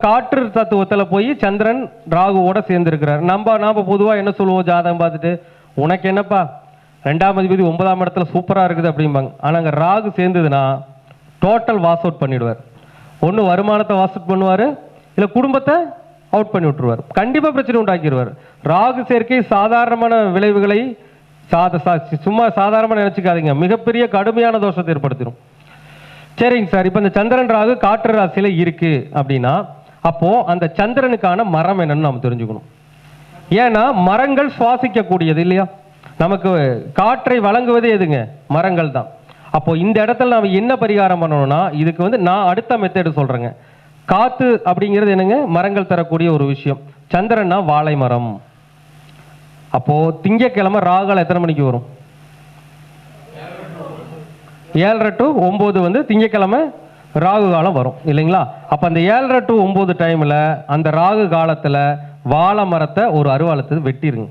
காற்று தத்துவத்தில் போய் சந்திரன் ராகுவோட சேர்ந்துருக்கிறார். நாம பொதுவாக என்ன சொல்லுவோம், ஜாதகம் பார்த்துட்டு உனக்கு என்னப்பா 2ஆம் அதிபதி 9ஆம் இடத்துல சூப்பராக இருக்குது அப்படிம்பாங்க. ஆனால் அங்கே ராகு சேர்ந்ததுன்னா டோட்டல் வாஷ் அவுட் பண்ணிவிடுவார். ஒன்று வருமானத்தை வாஷ் அவுட் பண்ணுவார், இல்லை குடும்பத்தை அவுட் பண்ணி விட்டுருவார். கண்டிப்பாக பிரச்சனை உண்டாக்கிடுவார். ராகு சேர்க்கை சாதாரணமான விளைவுகளை சும்மா சாதாரணமாக நினச்சிக்காதீங்க, மிகப்பெரிய கடுமையான தோஷத்தை ஏற்படுத்திடும். சரிங்க சார், இப்போ இந்த சந்திரன் ராகு காற்று ராசியில் இருக்கு அப்படின்னா அப்போ அந்த சந்திரனுக்கான மரம் என்னன்னு நாம் தெரிஞ்சுக்கணும். ஏன்னா மரங்கள் சுவாசிக்கக்கூடியது இல்லையா, நமக்கு காற்றை வழங்குவதே எதுங்க, மரங்கள் தான். அப்போ இந்த இடத்துல நாம் என்ன பரிகாரம் பண்ணணும்னா, இதுக்கு நான் அடுத்த மெத்தேடு சொல்றேங்க. காத்து அப்படிங்கிறது என்னங்க, மரங்கள் தரக்கூடிய ஒரு விஷயம். சந்திரன்னா வாழை மரம். அப்போ திங்கக்கிழமை ராகுகாலம் எத்தனை மணிக்கு வரும்? 7:30 to 9 திங்கக்கிழமை ராகு காலம் வரும் இல்லைங்களா. அப்போ அந்த 7:30 to 9 டைமில் அந்த ராகு காலத்தில் வாழை மரத்தை ஒரு அருவாளத்தை வெட்டிருங்க.